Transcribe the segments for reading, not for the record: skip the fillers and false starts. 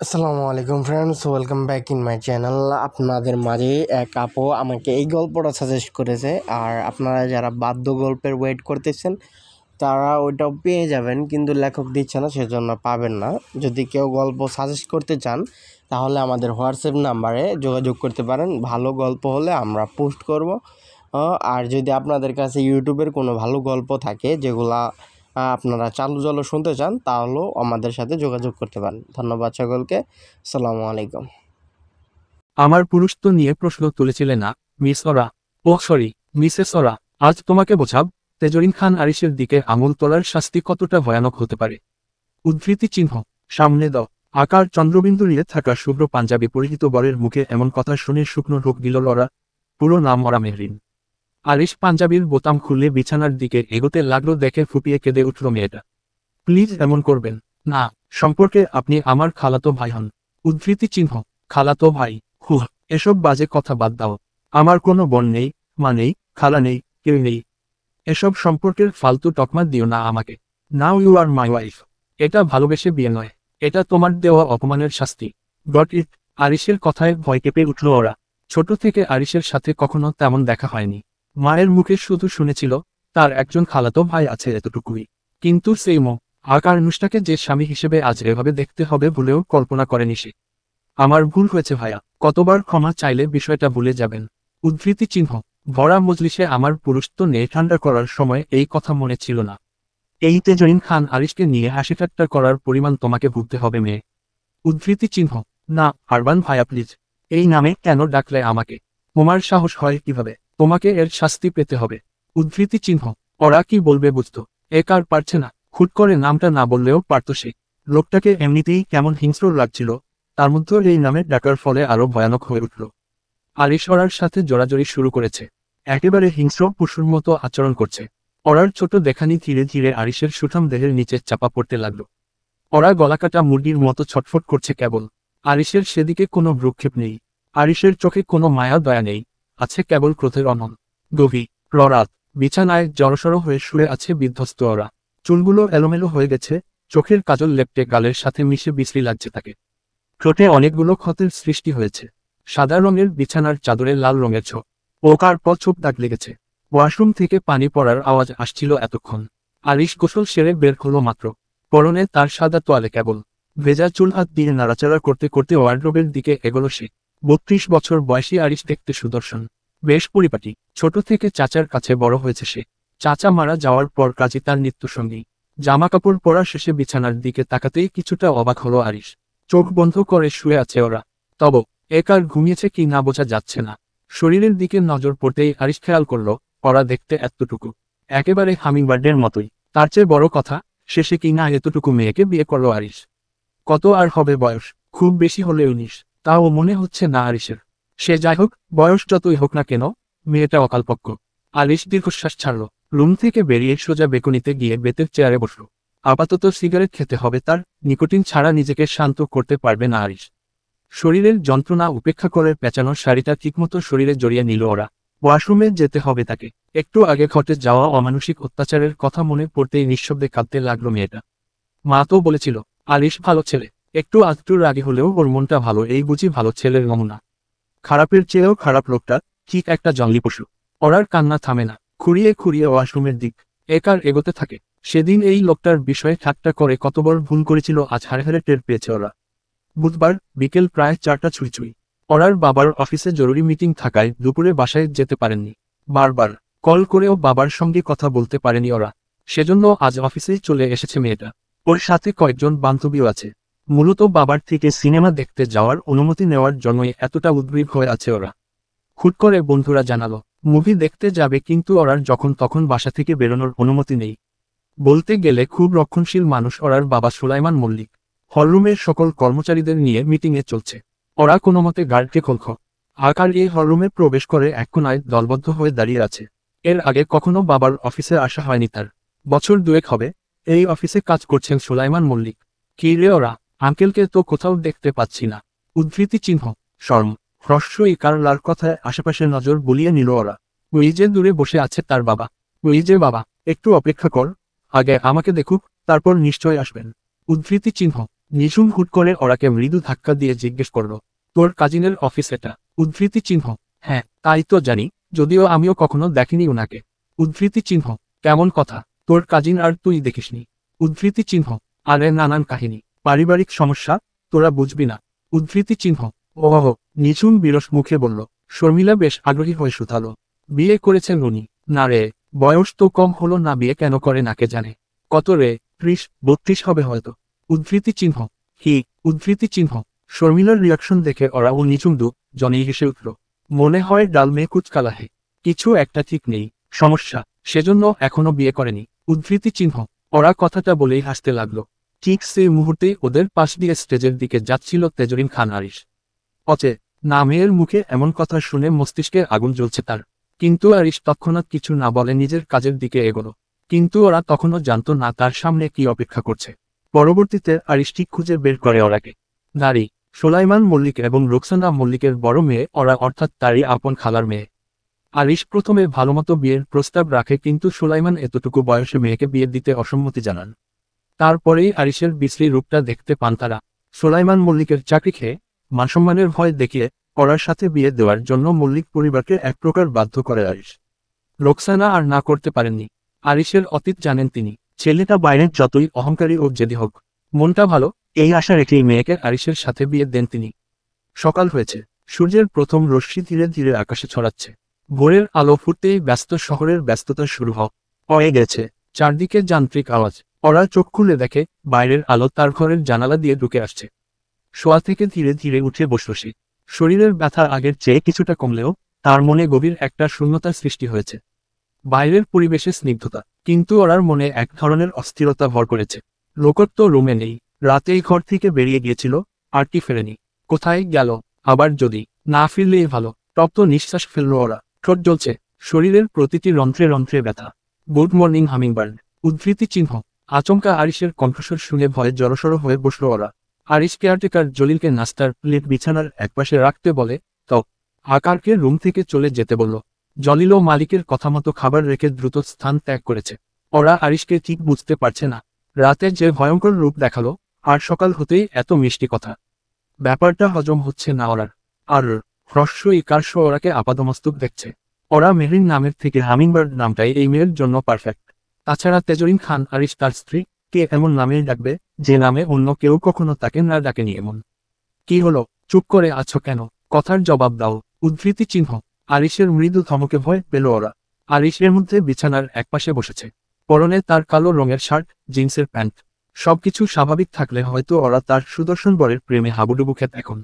আসসালামু আলাইকুম friends, welcome back in my channel. আপনাদের মাঝে এক আপু আমাকে এই গল্পটা সাজেস্ট করেছে। আর আপনারা যারা বাদ্য গল্পের ওয়েট করতেছেন তারা ওইটাও পেয়ে যাবেন, কিন্তু লেখক দিচ্ছে না, সেজন্য পাবেন না। যদি কেউ গল্প সাজেস্ট করতে চান তাহলে আমাদের হোয়াটসঅ্যাপ নাম্বারে যোগাযোগ করতে পারেন। ভালো গল্প হলে আমরা পোস্ট করব। আর যদি আপনাদের কাছে ইউটিউবের কোনো ভালো গল্প থাকে যেগুলা আপনারা চালু শুনতে চান তাহলেও আমাদের সাথে যোগাযোগ করতে পারেন। ধন্যবাদ সকলকে। আসসালামু আলাইকুম। আমার পুরুষত্ব নিয়ে প্রশ্ন তুলেছিলে না, মিস ওরা? সরি, মিসেস ওরা। আজ তোমাকে বোঝাব তেজরিন খান আরিশের দিকে আঙুল তোলার শাস্তি কতটা ভয়ানক হতে পারে। উদ্ধৃতি চিহ্ন সামনে দাও। আকার চন্দ্রবিন্দু নিয়ে থাকা শুভ্র পাঞ্জাবি পরিহিত বরের মুখে এমন কথা শুনে শুকনো ঢোক দিল লরা। পুরো নাম ওরা মেহরিন। আরিশ পাঞ্জাবির বোতাম খুলে বিছানার দিকে এগোতে লাগলো, দেখে ফুপিয়ে কেঁদে উঠল মেয়েটা। প্লিজ এমন করবেন না, সম্পর্কে আপনি আমার খালাতো ভাই হন। উদ্ধৃতি চিহ্ন খালাতো ভাই? হুহ, এসব বাজে কথা বাদ দাও। আমার কোনো বোন নেই, মা নেই, খালা নেই, কেউ নেই। এসব সম্পর্কের ফালতু তকমা দিও না আমাকে। Now you are my wife. এটা ভালোবেসে বিয়ে নয়, এটা তোমার দেওয়া অপমানের শাস্তি। Got it? আরিশের কথায় ভয় কেঁপে উঠল ওরা। ছোট থেকে আরিশের সাথে কখনো তেমন দেখা হয়নি। মায়ের মুখে শুধু শুনেছিল তার একজন খালাতো ভাই আছে, এতটুকুই। কিন্তু সেই আকার নুষ্টাকে যে স্বামী হিসেবে আজ এভাবে দেখতে হবে বলেও কল্পনা করেনি সে। আমার ভুল হয়েছে ভাইয়া, কতবার ক্ষমা চাইলে বিষয়টা ভুলে যাবেন। উদ্ধৃতি চিহ্ন ভরা মজলিসে আমার পুরুষত্ব নিয়ে ঠান্ডা করার সময় এই কথা মনে ছিল না। এই তেজরিন খান আরিশকে নিয়ে হাসি ঠাট্টা করার পরিমাণ তোমাকে ভুগতে হবে মেয়ে। উদ্ধৃতি চিহ্ন না, আরবান ভাইয়া প্লিজ। এই নামে কেন ডাকলে আমাকে? তোমার সাহস হয় কিভাবে? তোমাকে এর শাস্তি পেতে হবে। উদ্ধৃতি চিহ্ন ওরা কি বলবে বুঝতো, এক আর পারছে না। হুট করে নামটা না বললেও পারত সে। লোকটাকে এমনিতেই কেমন হিংস্র লাগছিল, তার মধ্যে এই নামে ডাকার ফলে আরো ভয়ানক হয়ে উঠল। আরিশ ওরার সাথে জোরাজোরি শুরু করেছে, একেবারে হিংস্র পশুর মতো আচরণ করছে। ওরার ছোট দেখানি ধীরে ধীরে আরিশের সুঠাম দেহের নিচে চাপা পড়তে লাগলো। ওরা গলাকাটা মুরগির মতো ছটফট করছে কেবল। আরিশের সেদিকে কোনো ভ্রুক্ষেপ নেই। আরিশের চোখে কোনো মায়া দয়া নেই, আছে কেবল ক্রোধের অনল গভীর ররাত। বিছানায় জড়সড় হয়ে শুয়ে আছে বিধ্বস্ত ওরা। চুলগুলো এলোমেলো হয়ে গেছে, চোখের কাজল লেপটে গালের সাথে মিশে বিশ্রী লাগছে তাকে। ঠোঁটে অনেকগুলো ক্ষতের সৃষ্টি হয়েছে। সাদা রঙের বিছানার চাদরে লাল রঙের পোকার পর ছোপ দাগ লেগেছে। ওয়াশরুম থেকে পানি পড়ার আওয়াজ আসছিল এতক্ষণ। আরিশ গোসল সেরে বের হলো মাত্র। পরনে তার সাদা তোয়ালে কেবল। ভেজা চুল হাত দিয়ে নাড়াচাড়া করতে করতে ওয়ার্ড্রোবের দিকে এগোলো সে। ৩২ বছর বয়সী আরিশ দেখতে সুদর্শন, বেশ পরিপাটি। ছোট থেকে চাচার কাছে বড় হয়েছে সে। চাচা মারা যাওয়ার পর কাজী তার নিত্যসঙ্গী। জামা কাপড় পরা শেষে বিছানার দিকে তাকাতেই কিছুটা অবাক হলো আরিশ। চোখ বন্ধ করে শুয়ে আছে ওরা। তব এক আর ঘুমিয়েছে কি না বোঝা যাচ্ছে না। শরীরের দিকে নজর পড়তেই আরিশ খেয়াল করল ওরা দেখতে এতটুকু, একেবারে হামিংবার্ডের মতোই। তার চেয়ে বড় কথা, শেষে কি না এতটুকু মেয়েকে বিয়ে করলো আরিশ। কত আর হবে বয়স? খুব বেশি হলে ১৯, তাও মনে হচ্ছে না আরিশের। সে যাই হোক, বয়স যতই হোক না কেন, মেয়েটা অকালপক্ষ। আরিশ দীর্ঘশ্বাস ছাড়ল। রুম থেকে বেরিয়ে সোজা বেকুনিতে গিয়ে বেতের চেয়ারে বসল। আপাতত সিগারেট খেতে হবে তার, নিকোটিন ছাড়া নিজেকে শান্ত করতে পারবে না আরিশ। শরীরের যন্ত্রণা উপেক্ষা করে পেঁচানোর শাড়িটা ঠিকমতো শরীরে জড়িয়ে নিল ওরা। ওয়াশরুমে যেতে হবে তাকে। একটু আগে ঘটে যাওয়া অমানুষিক অত্যাচারের কথা মনে পড়তেই নিঃশব্দে কাঁদতে লাগলো মেয়েটা। মা তো বলেছিল আরিশ ভালো ছেলে, একটু আধটু রাগী হলেও ওর মনটা ভালো, এই বুঝি ভালো ছেলের নমুনা। খারাপের চেয়েও খারাপ লোকটা, ঠিক একটা জঙ্গলি পশু। ওরার কান্না থামে না, খুঁড়িয়ে খুঁড়িয়ে ওয়াশরুমের দিক একার এগোতে থাকে। সেদিন এই লোকটার বিষয়ে ঠাট্টা করে কতবার ভুল করেছিল আজ হাড়ে হাড়ে টের পেয়েছে ওরা। বুধবার বিকেল প্রায় ৪টা ছুঁই। ওরার বাবার অফিসে জরুরি মিটিং থাকায় দুপুরে বাসায় যেতে পারেননি। বারবার কল করেও বাবার সঙ্গে কথা বলতে পারেনি ওরা। সেজন্য আজ অফিসেই চলে এসেছে মেয়েটা। ওর সাথে কয়েকজন বান্ধবীও আছে। মূলত বাবার থেকে সিনেমা দেখতে যাওয়ার অনুমতি নেওয়ার জন্যই এতটা উদ্গ্রীব হয়ে আছে ওরা। হুট করে বন্ধুরা জানালো মুভি দেখতে যাবে, কিন্তু ওরার যখন তখন বাসা থেকে বেরোনোর অনুমতি নেই। বলতে গেলে খুব রক্ষণশীল মানুষ ওরার বাবা সুলাইমান মল্লিক। হলরুমের সকল কর্মচারীদের নিয়ে মিটিংয়ে চলছে। ওরা কোনো মতে গার্ডকে খোলখ। আকার এই হলরুমে প্রবেশ করে এক কোনায় দলবদ্ধ হয়ে দাঁড়িয়ে আছে। এর আগে কখনো বাবার অফিসে আসা হয়নি তার। বছর দুয়েক হবে এই অফিসে কাজ করছেন সুলাইমান মল্লিক। কি রে ওরা, আঙ্কেলকে তো কোথাও দেখতে পাচ্ছি না। উদ্ধৃতি চিহ্ন শর্ম হ্রস্বই কারলার কথায় আশেপাশে নজর বুলিয়ে নিল ওরা। ওই যে দূরে বসে আছে তার বাবা। ওই যে বাবা, একটু অপেক্ষা কর, আগে আমাকে দেখুক, তারপর নিশ্চয় আসবেন। উদ্ধৃতি চিহ্ন নিঝুম হুট করে ওরাকে মৃদু ধাক্কা দিয়ে জিজ্ঞেস করলো, তোর কাজিনের অফিস এটা? উদ্ধৃতি চিহ্ন, হ্যাঁ তাই তো জানি, যদিও আমিও কখনো দেখিনি ওনাকে। উদ্ধৃতি চিহ্ন, কেমন কথা, তোর কাজিন আর তুই দেখিসনি? উদ্ধৃতি চিহ্ন, আরে নানান কাহিনী, পারিবারিক সমস্যা, তোরা বুঝবি না। উদ্ধৃতি চিহ্ন, ওহ। নিঝুম বিরস মুখে বলল। শর্মিলা বেশ আগ্রহী হয়ে শুধালো, বিয়ে করেছেন উনি? না রে, বয়স তো কম হলো না, বিয়ে কেন করে নাকে জানে। কত রে, 30-32 হবে হয়তো। উদ্ধৃতি চিহ্ন, হি। উদ্ধৃতি চিহ্ন, শর্মিলার রিয়াকশন দেখে ওরা ও নিঝুম দু জনেই হেসে উঠল। মনে হয় ডাল মে কুচ কালা হে, কিছু একটা ঠিক নেই, সমস্যা, সেজন্য এখনো বিয়ে করেনি। উদ্ধৃতি চিহ্ন, ওরা কথাটা বলেই হাসতে লাগলো। ঠিক সেই মুহূর্তেই ওদের পাশ দিয়ে স্টেজের দিকে যাচ্ছিল তেজরিন খান আরিশ। অচে নামের মুখে এমন কথা শুনে মস্তিষ্কে আগুন জ্বলছে তার। কিন্তু আরিশ তৎক্ষণাৎ কিছু না বলে নিজের কাজের দিকে এগোলো। কিন্তু ওরা তখনও জানতো না তার সামনে কি অপেক্ষা করছে। পরবর্তীতে আরিশ ঠিক খুঁজে বের করে ওরাকে। নারী, সোলাইমান মল্লিক এবং রোকসানা মল্লিকের বড় মেয়ে ওরা, অর্থাৎ তারই আপন খালার মেয়ে। আরিশ প্রথমে ভালোমতো বিয়ের প্রস্তাব রাখে, কিন্তু সোলাইমান এতটুকু বয়সে মেয়েকে বিয়ে দিতে অসম্মতি জানান। তারপরেই আরিশের বিশ্রী রূপটা দেখতে পান তারা। সোলাইমান মল্লিকের চাকরি খেয়ে, মানসম্মানের ভয় দেখিয়ে ওরার সাথে বিয়ে দেওয়ার জন্য মল্লিক পরিবারকে এক প্রকার বাধ্য করে আরিশ। রোকসানা আর না করতে পারেননি। আরিশের অতীত জানেন তিনি। ছেলেটা বাইরের যতই অহংকারী ও জেদি হোক, মনটা ভালো, এই আশা রেখেই মেয়েকে আরিশের সাথে বিয়ে দেন তিনি। সকাল হয়েছে, সূর্যের প্রথম রশ্মি ধীরে ধীরে আকাশে ছড়াচ্ছে। ভোরের আলো ফুটতেই ব্যস্ত শহরের ব্যস্ততা শুরু হয়ে গেছে। চারদিকে যান্ত্রিক আওয়াজ। ওরা চোখ খুলে দেখে বাইরের আলো তার ঘরের জানালা দিয়ে ঢুকে আসছে। শোয়া থেকে ধীরে ধীরে উঠে বসল সে। শরীরের ব্যথা আগের চেয়ে কিছুটা কমলেও তার মনে গভীর একটা শূন্যতার সৃষ্টি হয়েছে। বাইরের পরিবেশে স্নিগ্ধতা, কিন্তু ওরার মনে এক ধরনের অস্থিরতা ভর করেছে। লোকর তো রুমে নেই, রাতেই ঘর থেকে বেরিয়ে গিয়েছিল, আর কি ফেরেনি। কোথায় গেল, আবার যদি না ফিরলেই ভালো। তপ্ত নিঃশ্বাস ফেলল ওরা। ঠোঁট জ্বলছে, শরীরের প্রতিটি রন্ধ্রে রন্ধ্রে ব্যথা। Good morning hummingbird. উদ্ধৃতি চিহ্ন, আচমকা আরিশের কণ্ঠস্বর শুনে ভয়ে জড়সড় হয়ে বসল ওরা। আরিশ কেয়ারটেকার জলিলকে নাস্তার প্লেট বিছানার একপাশে রাখতে বলে, তো আকারকে রুম থেকে চলে যেতে বলল। জলিলও মালিকের কথা মতো খাবার রেখে দ্রুত স্থান ত্যাগ করেছে। ওরা আরিশকে ঠিক বুঝতে পারছে না, রাতে যে ভয়ঙ্কর রূপ দেখালো, আর সকাল হতেই এত মিষ্টি কথা। ব্যাপারটা হজম হচ্ছে না ওরার। আর হ্রস্ব ইকার্ষ ওরাকে আপাদমস্তক দেখছে। ওরা মেহরিন নামের থেকে হামিংবার্ড নামটাই এই মেয়ের জন্য পারফেক্ট। তাছাড়া তেজরিন খান আরিশ তার স্ত্রী, কে এমন নামে ডাকবে যে নামে অন্য কেউ কখনো তাকে না ডাকেনি এমন। কি হলো, চুপ করে আছো কেন, কথার জবাব দাও। উদ্ধৃতি চিহ্ন, আরিশের মৃদু ধমকে ভয় পেল ওরা। আরিশের মধ্যে বিছানার একপাশে বসেছে। পরনে তার কালো রঙের শার্ট, জিন্সের প্যান্ট। সবকিছু স্বাভাবিক থাকলে হয়তো ওরা তার সুদর্শন বরের প্রেমে হাবুডুবু খেত এখন।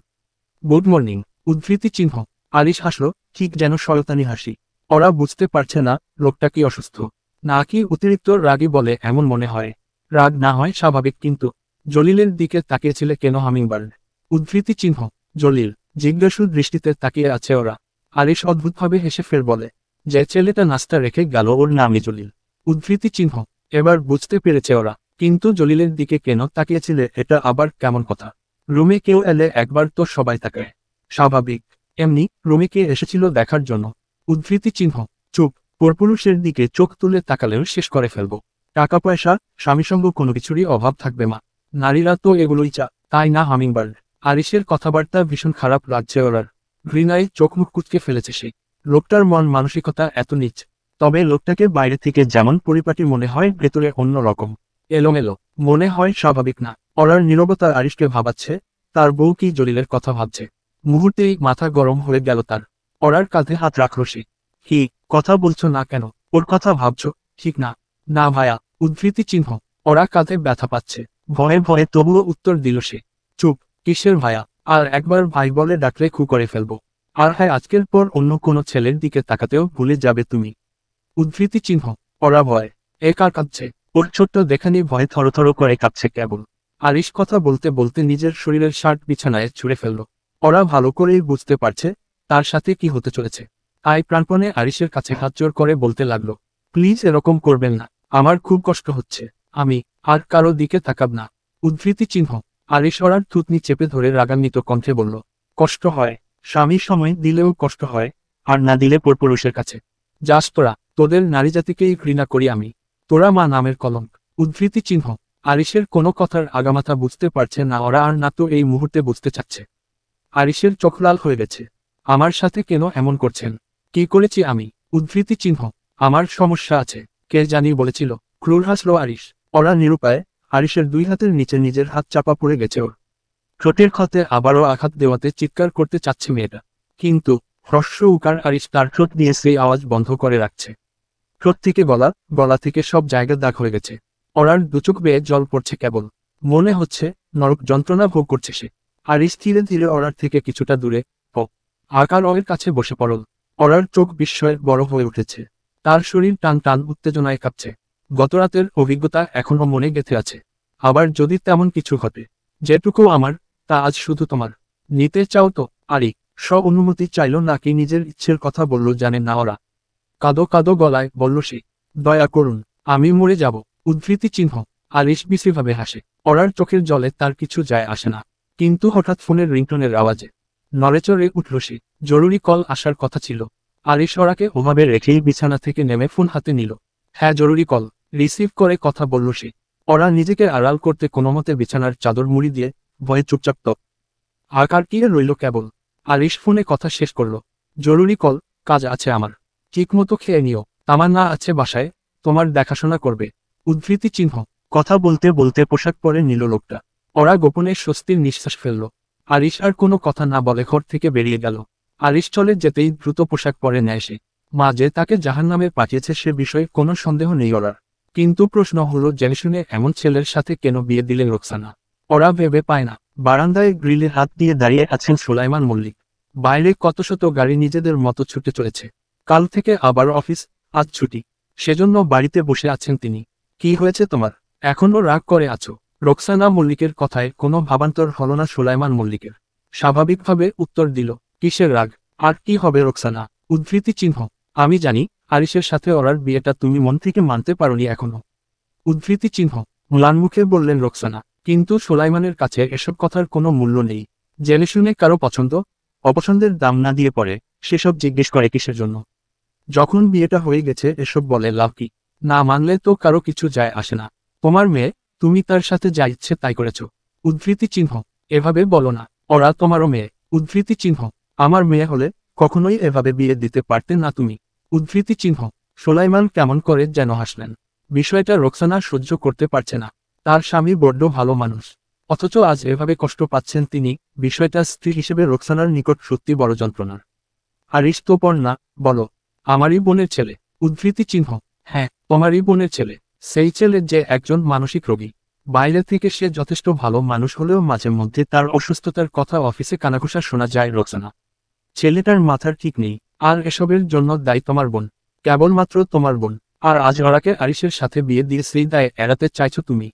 Good morning. উদ্ধৃতি চিহ্ন, আরিশ হাসল, ঠিক যেন শয়তানি হাসি। ওরা বুঝতে পারছে না লোকটা কি অসুস্থ, নাকি অতিরিক্ত রাগী বলে এমন মনে হয়। রাগ না হয় স্বাভাবিক, কিন্তু জলিলের দিকে তাকিয়েছিলে কেন হামিংবার্ড? উদ্ধৃতি চিহ্ন, জলিল। জিজ্ঞাসু দৃষ্টিতে তাকিয়ে আছে ওরা। আরিশ অদ্ভুতভাবে হেসে ফের বলে, যে ছেলেটা নাস্তা রেখে গেল ওর নামই জলিল। উদ্ধৃতি চিহ্ন, এবার বুঝতে পেরেছে ওরা। কিন্তু জলিলের দিকে কেন তাকিয়েছিলে, এটা আবার কেমন কথা? রুমে কেউ এলে একবার তো সবাই তাকায়, স্বাভাবিক। এমনি রুমে কে এসেছিল দেখার জন্য? উদ্ধৃতি চিহ্ন, চুপ। পরপুরুষের দিকে চোখ তুলে তাকালেও শেষ করে ফেলবো। টাকা পয়সা, স্বামীসঙ্গ কোনো কিছুরই অভাব থাকবে মা। নারীরা তো এগুলোই তাই না হামিংবার্ড? আরিশের কথাবার্তা ভীষণ খারাপ লাগছে ওরার। ঘৃণায় চোখ মুখ কুঁচকে ফেলেছে সে। লোকটার মন মানসিকতা এত নীচ। তবে লোকটাকে বাইরে থেকে যেমন পরিপাটি মনে হয়, ভেতরে অন্য রকম এলোমেলো মনে হয়, স্বাভাবিক না। ওরার নীরবতা আরিশকে ভাবাচ্ছে, তার বউ কি জলিলের কথা ভাবছে। মুহূর্তেই মাথা গরম হয়ে গেল তার। ওরার কাঁধে হাত রাখল সে। কি কথা বলছো না কেন, ওর কথা ভাবছো? ঠিক না। না ভায়া। উদ্ধৃতি চিহ্ন, ওরা কাঁধে ব্যথা পাচ্ছে। ভয়ে ভয়ে তবুও উত্তর দিল সে। চুপ। কিসের ভায়া? আর একবার ভাই বলে ডাকলে খু করে ফেলবো। আর হ্যাঁ, আজকের পর অন্য কোনো ছেলের দিকে তাকাতেও ভুলে যাবে তুমি। উদ্ধৃতি চিহ্ন, ওরা ভয়। এ কার কাঁদছে? ওর ছোট্ট দেখানি ভয়ে থরথর করে কাঁপছে কেবল। আরিশ কথা বলতে বলতে নিজের শরীরের শার্ট বিছানায় ছুঁড়ে ফেলল। ওরা ভালো করেই বুঝতে পারছে তার সাথে কি হতে চলেছে। তাই প্রাণপণে আরিশের কাছে হাত জোর করে বলতে লাগলো, প্লিজ এরকম করবেন না, আমার খুব কষ্ট হচ্ছে। আমি আর কারো দিকে তাকাব না। উদ্ধৃতি চিহ্ন, আরিশ ওরার থুতনি চেপে ধরে রাগান্বিত কণ্ঠে বলল, কষ্ট হয়? স্বামী সময় দিলেও কষ্ট হয়, আর না দিলে পরপুরুষের কাছে যাস তোরা। তোদের নারীজাতিকেই ঘৃণা করি আমি। তোরা মা নামের কলঙ্ক। উদ্ধৃতি চিহ্ন, আরিশের কোনো কথার আগামাথা বুঝতে পারছে না ওরা, আর না তো এই মুহূর্তে বুঝতে চাচ্ছে। আরিশের চোখ লাল হয়ে গেছে। আমার সাথে কেন এমন করছেন? কি করেছি আমি? উদ্ধৃতি চিহ্ন। আমার সমস্যা আছে। কে জানি বলেছিল। ক্রুর হাসলো আরিশ। ওরা নিরুপায়। আরিশের দুই হাতের নিচে নিজের হাত চাপা পড়ে গেছে ওর। ঠোঁটের ক্ষতে আবারও আঘাত দেওয়াতে চিৎকার করতে চাচ্ছে মেয়েটা, কিন্তু হ্রস্ব উকার আরিশ তার ঠোঁট দিয়ে সেই আওয়াজ বন্ধ করে রাখছে। ঠোঁট থেকে গলা, গলা থেকে সব জায়গা দাগ হয়ে গেছে। ওরার দুচোখ বেয়ে জল পড়ছে কেবল। মনে হচ্ছে নরক যন্ত্রণা ভোগ করছে সে। আরিশ ধীরে ধীরে ওরার থেকে কিছুটা দূরে আকার ওর কাছে বসে পড়ল। ওরার চোখ বিস্ময়ে বড় হয়ে উঠেছে। তার শরীর টান টান উত্তেজনায় কাঁপছে। গতরাতের অভিজ্ঞতা এখনো মনে গেঁথে আছে। আবার যদি তেমন কিছু ঘটে, যেটুকু আমার, তা আজ শুধু তোমার। নিতে চাও তো? আরি অনুমতি চাইল নাকি নিজের ইচ্ছের কথা বলল জানে না ওরা। কাদো কাদো গলায় বলল সে, দয়া করুন, আমি মরে যাব। উদ্ধৃতি চিহ্ন। আরিশ বিশ্রীভাবে হাসে। ওরার চোখের জলে তার কিছু যায় আসে না। কিন্তু হঠাৎ ফোনের রিংটোনের আওয়াজে নড়েচড়ে উঠল সে। জরুরি কল আসার কথা ছিল। আরিশ ওরাকে ওভাবে রেখেই বিছানা থেকে নেমে ফোন হাতে নিল। হ্যাঁ, জরুরি কল। রিসিভ করে কথা বলল সে। ওরা নিজেকে আড়াল করতে কোনোমতে বিছানার চাদর মুড়ি দিয়ে ভয়ে চুপচাপ তো আকার কিয়ে রইল কেবল। আরিশ ফোনে কথা শেষ করল। জরুরি কল, কাজ আছে আমার। ঠিকমতো খেয়ে নিও, তামান্না আছে বাসায়, তোমার দেখাশোনা করবে। উদ্ধৃতি চিহ্ন। কথা বলতে বলতে পোশাক পরে নিল লোকটা। ওরা গোপনে স্বস্তির নিঃশ্বাস ফেলল। আরিশ আর কোনো কথা না বলে ঘর থেকে বেরিয়ে গেল। আরিশ চলে যেতেই দ্রুত পোশাক পরে নেয় সে। মা যে তাকে জাহান্নামে পাঠিয়েছে সে বিষয়ে কোনো সন্দেহ নেই ওরার। কিন্তু প্রশ্ন হলো, জেনে শুনে এমন ছেলের সাথে কেন বিয়ে দিলেন রোকসানা? ওরা ভেবে পায় না। বারান্দায় গ্রিলে হাত দিয়ে দাঁড়িয়ে আছেন সুলাইমান মল্লিক। বাইরে কত শত গাড়ি নিজেদের মতো ছুটে চলেছে। কাল থেকে আবার অফিস, আজ ছুটি। সেজন্য বাড়িতে বসে আছেন তিনি। কি হয়েছে তোমার? এখনো রাগ করে আছো? রোকসানা মল্লিকের কথায় কোনো ভাবান্তর হল না সুলাইমান মল্লিকের। স্বাভাবিকভাবে উত্তর দিল, কিসের রাগ? আর কি হবে রোকসানা? উদ্ধৃতি চিহ্ন। আমি জানি আরিশের সাথে ওরার বিয়েটা তুমি মন থেকে মানতে পারোনি এখনো। উদ্ধৃতি চিহ্ন। ম্লান মুখে বললেন রোকসানা। কিন্তু সুলাইমানের কাছে এসব কথার কোনো মূল্য নেই। জেনে শুনে কারো পছন্দ অপছন্দের দাম না দিয়ে পড়ে সেসব জিজ্ঞেস করে কিসের জন্য? যখন বিয়েটা হয়ে গেছে এসব বলে লাভ কি? না মানলে তো কারো কিছু যায় আসে না। তোমার মেয়ে, তুমি তার সাথে যা ইচ্ছে তাই করেছ। উদ্ধৃতি চিহ্ন। এভাবে বলো না, ওরা তোমারও মেয়ে। উদ্ধৃতি চিহ্ন। আমার মেয়ে হলে কখনোই এভাবে বিয়ে দিতে পারতে না তুমি। উদ্ধৃতি চিহ্ন। সুলাইমান কেমন করে যেন হাসলেন। বিষয়টা রোকসানা সহ্য করতে পারছে না। তার স্বামী বড্ড ভালো মানুষ, অথচ আজ এভাবে কষ্ট পাচ্ছেন তিনি। বিষয়টা স্ত্রী হিসেবে রোকসানার নিকট সত্যি বড় যন্ত্রণার। আরিশ তো না, বলো। আমারই বোনের ছেলে। উদ্ধৃতি চিহ্ন। হ্যাঁ, তোমারই বোনের ছেলে। সেই ছেলে যে একজন মানসিক রোগী। বাইরে থেকে সে যথেষ্ট ভালো মানুষ হলেও মাঝে মধ্যে তার অসুস্থতার কথা অফিসে কানাঘুষা শোনা যায় রোকসানা। ছেলেটার মাথার ঠিক নেই। আর এসবের জন্য দায়ী তোমার বোন, কেবলমাত্র তোমার বোন। আর আজ ওরাকে আরিশের সাথে বিয়ে দিয়ে সেই দায় এড়াতে চাইছো তুমি।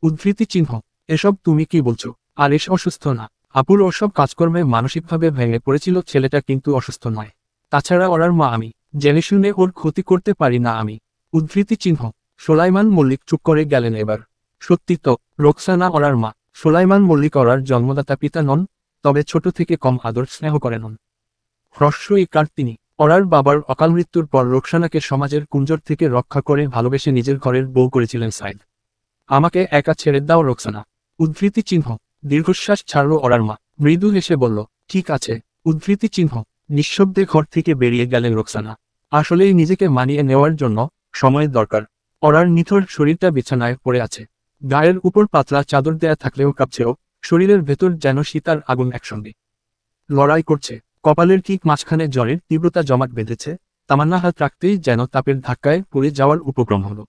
উদ্ধৃতি চিহ্ন। এসব তুমি কি বলছো? আরিশ অসুস্থ না। আপুর ওসব কাজকর্মে মানসিকভাবে ভেঙে পড়েছিল ছেলেটা, কিন্তু অসুস্থ নয়। তাছাড়া ওরার মা আমি, জেনে শুনে ওর ক্ষতি করতে পারি না আমি। উদ্ধৃতি চিহ্ন। সুলাইমান মল্লিক চুপ করে গেলেন এবার। সত্যি তো, রোকসানা ওরার মা। সুলাইমান মল্লিক ওরার জন্মদাতা পিতা নন, তবে ছোট থেকে কম আদর স্নেহ করেন। হ্রস্বই কার তিনি। ওরার বাবার অকাল মৃত্যুর পর রোকসানাকে সমাজের কুঞ্জর থেকে রক্ষা করে ভালোবেসে নিজের ঘরের বউ করেছিলেন সাইদ। আমাকে একা ছেড়ে দাও রোকসানা। উদ্ধৃতি চিহ্ন। দীর্ঘশ্বাস ছাড়ল ওরার মা। মৃদু হেসে বলল, ঠিক আছে। উদ্ধৃতি চিহ্ন। নিঃশব্দে ঘর থেকে বেরিয়ে গেলেন রোকসানা। আসলেই নিজেকে মানিয়ে নেওয়ার জন্য সময়ের দরকার। ওরার নিথর শরীরটা বিছানায় পড়ে আছে। গায়ের উপর পাতলা চাদর দেয়া থাকলেও কাঁপছেও। শরীরের ভেতর যেন শীতার আগুন একসঙ্গে লড়াই করছে। কপালের ঠিক মাঝখানে জ্বরের তীব্রতা জমাট বেঁধেছে। তামান্না হাত রাখতেই যেন তাপের ধাক্কায় পড়ে যাওয়ার উপক্রম হলো।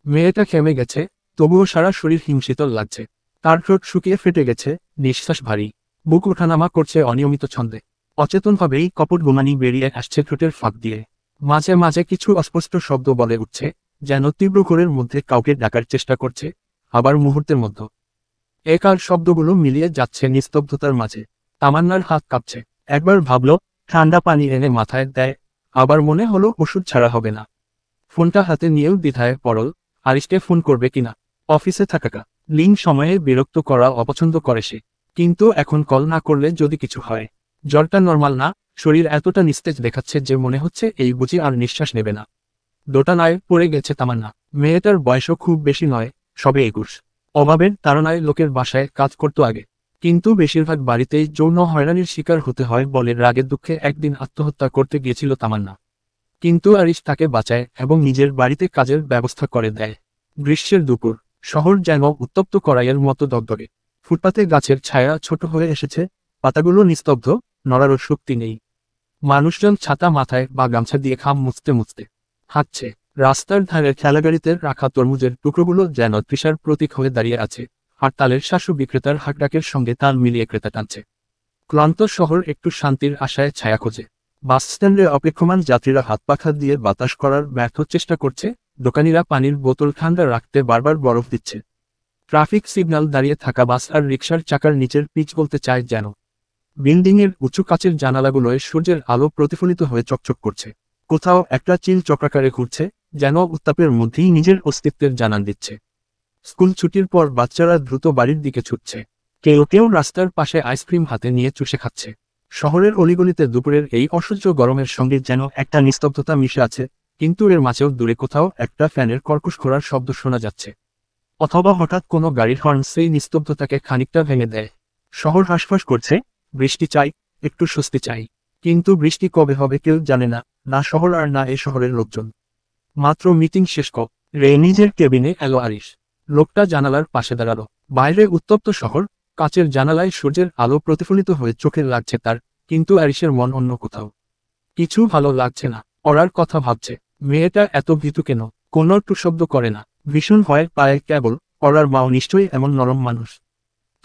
মেয়েটা খেমে গেছে, তবুও সারা শরীর হিমশীতল লাগছে। তার ঠোঁট শুকিয়ে ফেটে গেছে, নিঃশ্বাস ভারী। বুক ওঠানামা করছে অনিয়মিত ছন্দে। অচেতনভাবেই কপট গোমানি বেরিয়ে আসছে ঠোঁটের ফাঁক দিয়ে। মাঝে মাঝে কিছু অস্পষ্ট শব্দ বলে উঠছে, যেন তীব্র ঘোরের মধ্যে কাউকে ডাকার চেষ্টা করছে। আবার মুহূর্তের মধ্যে একার শব্দগুলো মিলিয়ে যাচ্ছে নিস্তব্ধতার মাঝে। তামান্নার হাত কাঁপছে। একবার ভাবল ঠান্ডা পানি এনে মাথায় দেয়, আবার মনে হলো ওষুধ ছাড়া হবে না। ফোনটা হাতে নিয়েও দ্বিধায় পড়ল, আরিশকে ফোন করবে কিনা। অফিসে থাকাকা লিং সময়ে বিরক্ত করা অপছন্দ করে সে। কিন্তু এখন কল না করলে যদি কিছু হয়। জ্বরটা নর্মাল না, শরীর এতটা নিস্তেজ দেখাচ্ছে যে মনে হচ্ছে এই বুঝি আর নিঃশ্বাস নেবে না। দোটানায় পড়ে গেছে তামান্না। মেয়েটার বয়সও খুব বেশি নয়, সবে 21। অভাবের তাড়নায় লোকের বাসায় কাজ করত আগে, কিন্তু বেশিরভাগ বাড়িতেই যৌন হয়রানির শিকার হতে হয় বলে রাগে দুঃখে একদিন আত্মহত্যা করতে গিয়েছিল তামান্না। কিন্তু আরিশ তাকে বাঁচায় এবং নিজের বাড়িতে কাজের ব্যবস্থা করে দেয়। গ্রীষ্মের দুপুর, শহর যেন উত্তপ্ত কড়াইয়ের মতো দগদগে। ফুটপাতে গাছের ছায়া ছোট হয়ে এসেছে, পাতাগুলো নিস্তব্ধ, নড়ারও শক্তি নেই। মানুষজন ছাতা মাথায় বা গামছা দিয়ে খাম মুছতে মুছতে হাঁটছে। রাস্তার ধারে ঠেলাগাড়িতে রাখা তরমুজের টুকরোগুলো যেন তৃষার প্রতীক হয়ে দাঁড়িয়ে আছে, আর তালের শাসু বিক্রেতার হাকডাকের সঙ্গে তাল মিলিয়ে ক্রেতা টানছে। ক্লান্ত শহর একটু শান্তির আশায় ছায়া খোঁজে। বাস স্ট্যান্ডে অপেক্ষমান যাত্রীরা হাত পাখা দিয়ে বাতাস করার ব্যর্থ চেষ্টা করছে, দোকানিরা পানির বোতল ঠান্ডা রাখতে বারবার বরফ দিচ্ছে। ট্রাফিক সিগন্যাল দাঁড়িয়ে থাকা বাস আর রিকশার চাকার নিচের পিচ বলতে চায় যেন। বিল্ডিংয়ের উঁচু কাচের জানালাগুলোয় সূর্যের আলো প্রতিফলিত হয়ে চকচক করছে। কোথাও একটা চিল চক্রাকারে ঘুরছে, যেন উত্তাপের মধ্যেই নিজের অস্তিত্বের জানান দিচ্ছে। স্কুল ছুটির পর বাচ্চারা দ্রুত বাড়ির দিকে ছুটছে। কেউ কেউ রাস্তার পাশে আইসক্রিম হাতে নিয়ে চুষে খাচ্ছে। শহরের অলিগলিতে দুপুরের এই অসহ্য গরমের সঙ্গে যেন একটা নিস্তব্ধতা মিশে আছে, কিন্তু এর মাঝেও দূরে কোথাও একটা ফ্যানের কর্কশ ঘোরার শব্দ শোনা যাচ্ছে। অথবা হঠাৎ কোনো গাড়ির হর্ন সেই নিস্তব্ধতাকে খানিকটা ভেঙে দেয়। শহর হাঁসফাঁস করছে, বৃষ্টি চাই, একটু স্বস্তি চাই। কিন্তু বৃষ্টি কবে হবে কেউ জানে না, না শহর আর না এ শহরের লোকজন। মাত্র মিটিং শেষ রে নিজের কেবিনে এলো আরিশ। লোকটা জানালার পাশে দাঁড়ালো। বাইরে উত্তপ্ত শহর, কাচের জানালায় সূর্যের আলো প্রতিফলিত হয়ে চোখে লাগছে তার, কিন্তু আরিশের মন অন্য কোথাও। কিছু ভালো লাগছে না। ওরার কথা ভাবছে, মেয়েটা এত ভীতু কেন, কোনো টু শব্দ করে না, ভীষণ ভয় পায় কেবল। ওরার মাও নিশ্চয়ই এমন নরম মানুষ।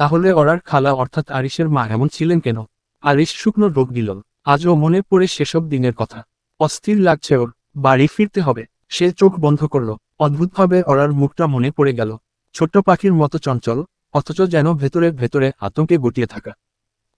তাহলে ওরার খালা অর্থাৎ আরিশের মা এমন ছিলেন কেন? আরিশ শুকনো রোগ দিল। আজও মনে পড়ে সেসব দিনের কথা। অস্থির লাগছে ওর, বাড়ি ফিরতে হবে। সে চোখ বন্ধ করল। অদ্ভুতভাবে ওরার মুখটা মনে পড়ে গেল। ছোট্ট পাখির মতো চঞ্চল, অথচ যেন ভেতরে ভেতরে আতঙ্কে গুটিয়ে থাকা।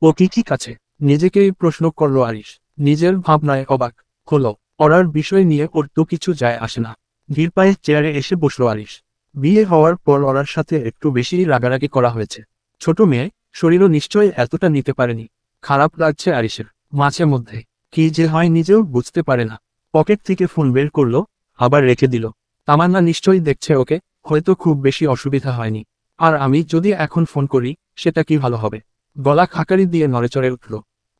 ও কি ঠিক আছে? নিজেকেই প্রশ্ন করল আরিশ। নিজের ভাবনায় অবাক হলো। ওরার বিষয় নিয়ে ওর তো কিছু যায় আসে না। ধীর পায়ে চেয়ারে এসে বসল আরিশ। বিয়ে হওয়ার পর ওরার সাথে একটু বেশি রাগারাগি করা হয়েছে। ছোট মেয়ে, শরীরও নিশ্চয়ই এতটা নিতে পারেনি। খারাপ লাগছে আরিশের মাঝে মধ্যে। কি যে হয় নিজেও বুঝতে পারে না। পকেট থেকে ফোন বের করলো, আবার রেখে দিল। তামান্না নিশ্চয়ই দেখছে ওকে, হয়তো খুব বেশি অসুবিধা হয়নি। আর আমি যদি এখন ফোন করি, সেটা কি ভালো হবে? গলা খাকারি দিয়ে নড়েচড়ে উঠল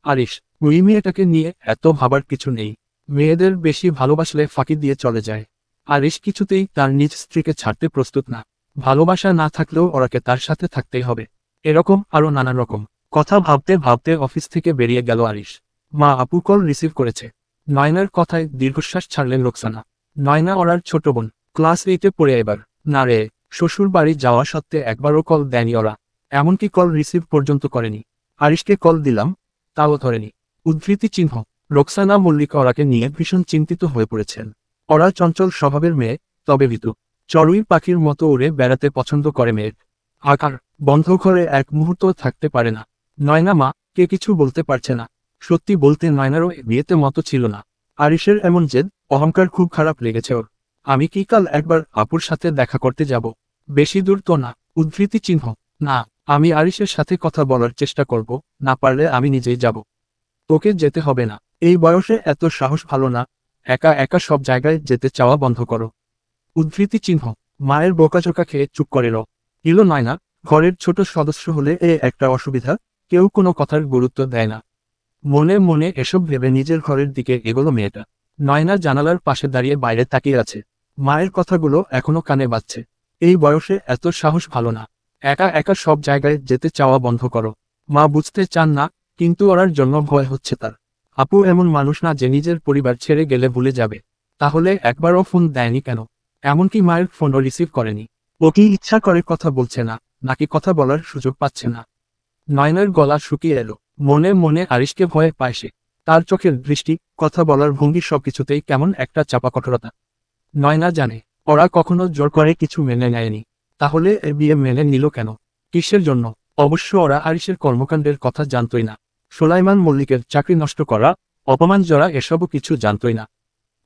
আরিশ। ওই মেয়েটাকে নিয়ে এত ভাবার কিছু নেই। মেয়েদের বেশি ভালোবাসলে ফাঁকি দিয়ে চলে যায়। আরিশ কিছুতেই তার নিজ স্ত্রীকে ছাড়তে প্রস্তুত না। ভালোবাসা না থাকলেও ওরাকে তার সাথে থাকতেই হবে। এরকম আরো নানান রকম কথা ভাবতে ভাবতে অফিস থেকে বেরিয়ে গেল আরিশ। মা আপু কল রিসিভ করেছে। নয়নার কথায় দীর্ঘশ্বাস ছাড়লেন রোকসানা। নয়না ওরার ছোট বোন, ক্লাস 8-এ পড়ে এবার। না রে, শ্বশুর বাড়ি যাওয়া সত্ত্বে একবারও কল দেয়নি ওরা। এমনকি কল রিসিভ পর্যন্ত করেনি। আরিশকে কল দিলাম, তাও ধরেনি। উদ্ধৃতি চিহ্ন। রোকসানা মল্লিক ওরাকে নিয়ে ভীষণ চিন্তিত হয়ে পড়েছেন। ওরা চঞ্চল স্বভাবের মেয়ে, তবে ভীতু। চড়ুই পাখির মতো উড়ে বেড়াতে পছন্দ করে মেয়ে। আকার বন্ধ ঘরে এক মুহূর্ত থাকতে পারে না। নয়না মা কে কিছু বলতে পারছে না। সত্যি বলতে নয়নারও বিয়েতে মতো ছিল না। আরিশের এমন জেদ, অহংকার খুব খারাপ লেগেছে ওর। আমি কি কাল একবার আপুর সাথে দেখা করতে যাব? বেশি দূর তো না। উদ্ধৃতি চিহ্ন। না, আমি আরিশের সাথে কথা বলার চেষ্টা করব, না পারলে আমি নিজেই যাব। তোকে যেতে হবে না। এই বয়সে এত সাহস ভালো না। একা একা সব জায়গায় যেতে চাওয়া বন্ধ করো। উদ্ধৃতি চিহ্ন। মায়ের বোকাচোকা খেয়ে চুপ করে রইল নয়না। ঘরের ছোট সদস্য হলে একটা অসুবিধা, কেউ কোনো কথার গুরুত্ব দেয় না। মনে মনে এসব ভেবে নিজের ঘরের দিকে এগোলো মেয়েটা। নয়না জানালার পাশে দাঁড়িয়ে বাইরে তাকিয়ে আছে। মায়ের কথাগুলো এখনো কানে বাজছে। এই বয়সে এত সাহস ভালো না। একা একা সব জায়গায় যেতে চাওয়া বন্ধ করো। মা বুঝতে চান না, কিন্তু ওরার জন্য ভয় হচ্ছে তার। আপু এমন মানুষ না যে নিজের পরিবার ছেড়ে গেলে ভুলে যাবে। তাহলে একবারও ফোন দেয়নি কেন? এমনকি মায়ের ফোনও রিসিভ করেনি। ও কি ইচ্ছা করে কথা বলছে না, নাকি কথা বলার সুযোগ পাচ্ছে না? নয়নার গলা শুকিয়ে এলো। মনে মনে আরিশকে ভয় পায় সে। তার চোখের দৃষ্টি, কথা বলার ভঙ্গি সবকিছুতেই কেমন একটা চাপা কঠোরতা। নয়না জানে, ওরা কখনো জোর করে কিছু মেনে নেয়নি। তাহলে এ বিয়ে মেনে নিল কেন? কিসের জন্য? অবশ্য ওরা আরিশের কর্মকাণ্ডের কথা জানতই না। সোলাইমান মল্লিকের চাকরি নষ্ট করা, অপমান জড়া এসবও কিছু জানতই না।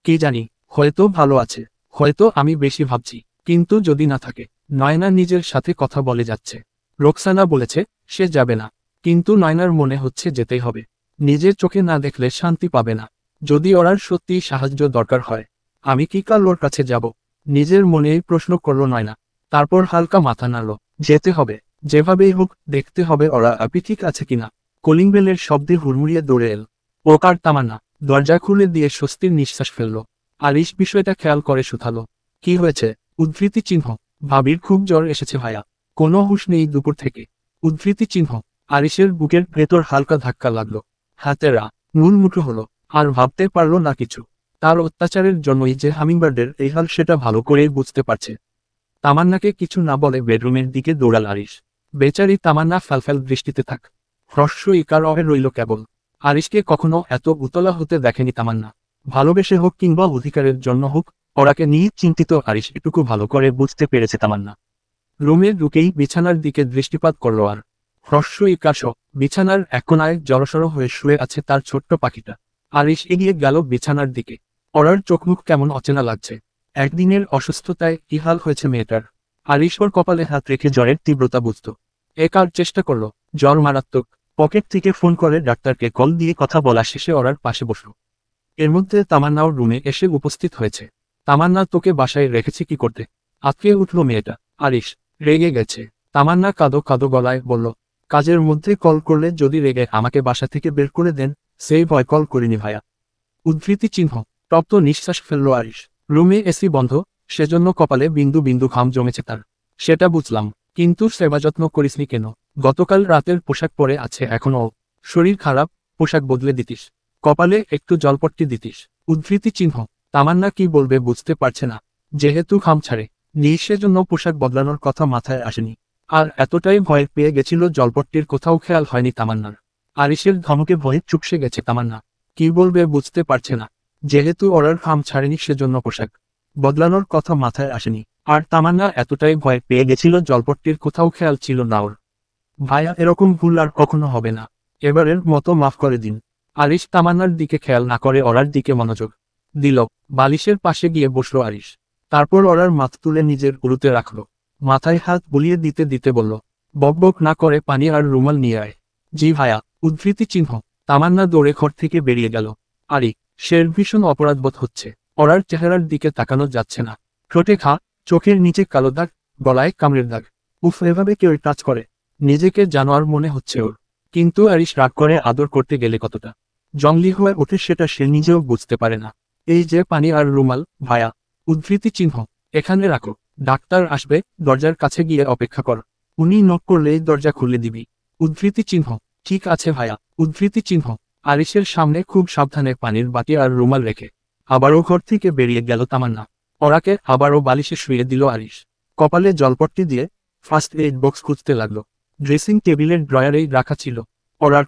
কি জানি, হয়তো ভালো আছে, হয়তো আমি বেশি ভাবছি। কিন্তু যদি না থাকে। নয়না নিজের সাথে কথা বলে যাচ্ছে। রোকসানা বলেছে সে যাবে না, কিন্তু নয়নার মনে হচ্ছে যেতেই হবে। নিজের চোখে না দেখলে শান্তি পাবে না। যদি ওরার সত্যিই সাহায্য দরকার হয়, আমি কি কাল ওর কাছে যাব? নিজের মনেই প্রশ্ন করল নয়না। তারপর হালকা মাথা নাড়ল। যেতে হবে, যেভাবেই হোক দেখতে হবে ওরা আপনি ঠিক আছে কিনা। কলিং বেলের শব্দে হুড়মুড়িয়ে দৌড়ে এল ওকার তামান্না। দরজা খুলে দিয়ে স্বস্তির নিঃশ্বাস ফেলল। আরিশ বিষয়টা খেয়াল করে শুধালো, কি হয়েছে? উদ্ধৃতি চিহ্ন, ভাবির খুব জ্বর এসেছে ভাইয়া, কোনো হুঁশ নেই দুপুর থেকে। উদ্ধৃতি চিহ্ন, আরিশের বুকের ভেতর হালকা ধাক্কা লাগলো, হাতেরা মুড়মুড়ো হলো, আর ভাবতে পারলো না কিছু। তার অত্যাচারের জন্যই যে হামিংবার্ডের এই হাল সেটা ভালো করেই বুঝতে পারছে। তামান্নাকে কিছু না বলে বেডরুমের দিকে দৌড়াল আরিশ। বেচারি তামান্না ফ্যালফ্যাল দৃষ্টিতে থাক, হ্রস্ব ইকার অহে রইল কেবল। আরিশকে কখনো এত উতলা হতে দেখেনি তামান্না। ভালোবেসে হোক কিংবা অধিকারের জন্য হোক, ওরাকে নিয়ে চিন্তিত আরিশ এটুকু ভালো করে বুঝতে পেরেছে তামান্না। রুমে ঢুকেই বিছানার দিকে দৃষ্টিপাত করল আর। হ্রস্ব ইকাশ বিছানার এক কোণায় জড়সড় হয়ে শুয়ে আছে তার ছোট্ট পাখিটা। আরিশ এগিয়ে গেল বিছানার দিকে। ওরার চোখমুখ কেমন অচেনা লাগছে। একদিনের অসুস্থতায় কি হাল হয়েছে মেয়েটার। আরিশ ওর কপালে হাত রেখে জ্বরের তীব্রতা বুঝত। একার চেষ্টা করলো, জ্বর মারাত্মক। পকেট থেকে ফোন করে ডাক্তারকে কল দিয়ে কথা বলা শেষে ওরার পাশে বসল। এর মধ্যে তামান্নাও রুমে এসে উপস্থিত হয়েছে। তামান্না, তোকে বাসায় রেখেছি কি করতে? আঁতকে উঠল মেয়েটা। আরিশ রেগে গেছে। তামান্না কাঁদো কাঁদো গলায় বলল, কাজের মধ্যে কল করলে যদি রেগে আমাকে বাসা থেকে বের করে দেন, সেই ভয় কল করিনি ভাইয়া। উদ্ধৃতি চিহ্ন, তপ্ত নিঃশ্বাস ফেলল আরিশ। রুমে এসি বন্ধ, সেজন্য কপালে বিন্দু বিন্দু ঘাম জমেছে তার। সেটা বুঝলাম, কিন্তু সেবা যত্ন করিসনি কেন? গতকাল রাতের পোশাক পরে আছে এখনো। শরীর খারাপ, পোশাক বদলে দিতিস, কপালে একটু জলপট্টি দিতিস। উদ্ধৃতি চিহ্ন, তামান্না কি বলবে বুঝতে পারছে না। যেহেতু ঘাম ছাড়ে নি সেজন্য পোশাক বদলানোর কথা মাথায় আসেনি। আর এতটাই ভয় পেয়ে গেছিল জলপট্টির কোথাও খেয়াল হয়নি তামান্নার। আরিশের ধমকে ভয়ে চুপসে গেছে তামান্না। কি বলবে বুঝতে পারছে না। যেহেতু ওরার ঘাম ছাড়েনি সেজন্য পোশাক বদলানোর কথা মাথায় আসেনি। আর তামান্না এতটাই ভয় পেয়ে গেছিল জলপট্টির কোথাও খেয়াল ছিল না ওর। ভাইয়া, এরকম ভুল আর কখনো হবে না, এবারের মতো মাফ করে দিন। আরিশ তামান্নার দিকে খেয়াল না করে ওরার দিকে মনোযোগ দিল। বালিশের পাশে গিয়ে বসল আরিশ। তারপর ওরার মাথ তুলে নিজের উরুতে রাখল। মাথায় হাত বুলিয়ে দিতে দিতে বলল, বকবক না করে পানি আর রুমাল নিয়ে আয়। জি ভাইয়া। উদ্ধৃতি চিহ্ন, তামান্না দৌড়ে ঘর থেকে বেরিয়ে গেল। আরি শের ভীষণ অপরাধবোধ হচ্ছে। ওরার চেহারার দিকে তাকানো যাচ্ছে না। ঠোঁটে ঘা, চোখের নিচে কালো দাগ, গলায় কামড়ের দাগ। উফ, এভাবে কেউ টাচ করে, নিজেকে জানোয়ার মনে হচ্ছে ওর। কিন্তু আরিশ রাগ করে আদর করতে গেলে কতটা জঙ্গলি হয়ে ওঠে সেটা সে নিজেও বুঝতে পারে না। এই যে পানি আর রুমাল, ভায়া। উদ্ধৃতি চিহ্ন, এখানে রাখো, ডাক্তার আসবে, দরজার কাছে গিয়ে অপেক্ষা কর। উনি নক করলেই দরজা খুলে দিবি। উদ্ধৃতি চিহ্ন, ঠিক আছে ভায়া। উদ্ধৃতি চিহ্ন, আরিশের সামনে খুব সাবধানে পানির বাটি আর রুমাল রেখে আবারও ঘর থেকে বেরিয়ে গেল তামান্না। ওরাকে আবারও বালিশে শুয়ে দিল আরিশ। কপালে জলপট্টি দিয়ে ফার্স্ট এইড বক্স খুঁজতে লাগলো। ড্রেসিং টেবিলের ড্রয়ারেই রাখা ছিল। ওরার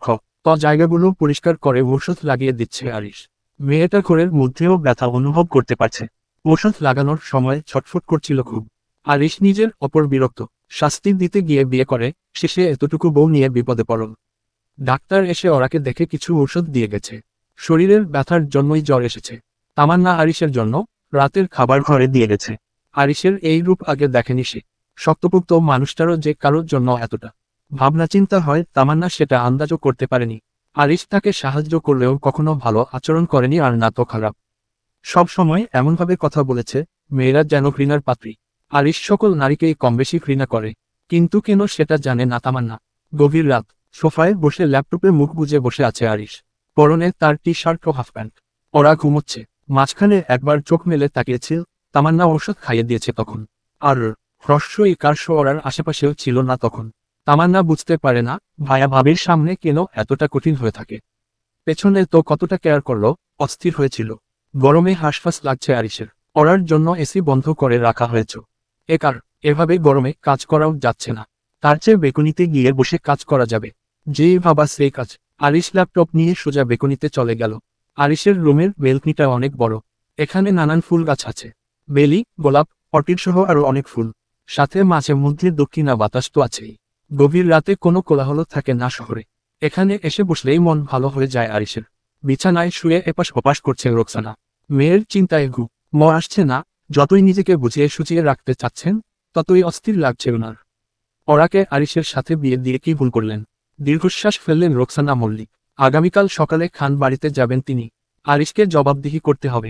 জায়গাগুলো পরিষ্কার করে ঔষধ লাগিয়ে দিচ্ছে আরিশ। মেয়েটা ঘরের মধ্যেও ব্যথা অনুভব করতে পারছে। ঔষধ লাগানোর সময় ছটফট করছিল খুব। আরিশ নিজের অপর বিরক্ত। শাস্তি দিতে গিয়ে বিয়ে করে, শেষে এতটুকু বউ নিয়ে বিপদে পড়ল। ডাক্তার এসে ওরাকে দেখে কিছু ঔষধ দিয়ে গেছে। শরীরের ব্যথার জন্যই জ্বর এসেছে। তামান্না আরিশের জন্য রাতের খাবার ঘরে দিয়ে গেছে। আরিশের এই রূপ আগে দেখেনি সে। শক্তপোক্ত মানুষটারও যে কারোর জন্য এতটা ভাবনা চিন্তা হয় তামান্না সেটা আন্দাজও করতে পারেনি। আরিশ তাকে সাহায্য করলেও কখনো ভালো আচরণ করেনি আর না তো খারাপ। সব সময় এমনভাবে কথা বলেছে মেয়েরা যেন ঘৃণার পাত্রী। আরিশ সকল নারীকেই কমবেশি ঘৃণা করে, কিন্তু কেন সেটা জানে না তামান্না। গভীর রাত, সোফায় বসে ল্যাপটপে মুখ বুজে বসে আছে আরিশ। পরনে তার টি শার্ট ও হাফ প্যান্ট। ওরা ঘুমোচ্ছে। মাঝখানে একবার চোখ মেলে তাকিয়েছিল, তামান্না ঔষধ খাইয়ে দিয়েছে তখন। আর হ্রস্ব ইকার্ষ ওরার আশেপাশেও ছিল না তখন। তামান্না বুঝতে পারে না ভায়া ভাবির সামনে কেন এতটা কঠিন হয়ে থাকে। পেছনে তো কতটা কেয়ার করলো, অস্থির হয়েছিল। গরমে হাঁসফাঁস লাগছে আরিশের। ওরার জন্য এসি বন্ধ করে রাখা হয়েছে। এভাবে গরমে কাজ করাও যাচ্ছে না। তার চেয়ে বেকুনিতে গিয়ে বসে কাজ করা যাবে। যেই ভাবা সেই কাজ। আরিশ ল্যাপটপ নিয়ে সোজা বেকুনিতে চলে গেল। আরিশের রুমের বেলকনিটা অনেক বড়। এখানে নানান ফুল গাছ আছে, বেলি, গোলাপ, অর্কিড সহ আরো অনেক ফুল। সাথে মাঝে মধ্যে দক্ষিণা বাতাস তো আছেই। গভীর রাতে কোনো কোলাহল থাকে না শহরে। এখানে এসে বসলেই মন ভালো হয়ে যায় আরিশের। বিছানায় শুয়ে এপাশ ওপাশ করছে রোকসানা। মেয়ের চিন্তায় আসছে না। যতই নিজেকে বুঝিয়ে সুচিয়ে রাখতে চাচ্ছেন, ততই অস্থির লাগছে ওনার। ওরাকে আরিশের সাথে বিয়ে দিয়ে কি ভুল করলেন? দীর্ঘশ্বাস ফেললেন রোকসানা মল্লিক। আগামীকাল সকালে খান বাড়িতে যাবেন তিনি। আরিশকে জবাবদিহি করতে হবে।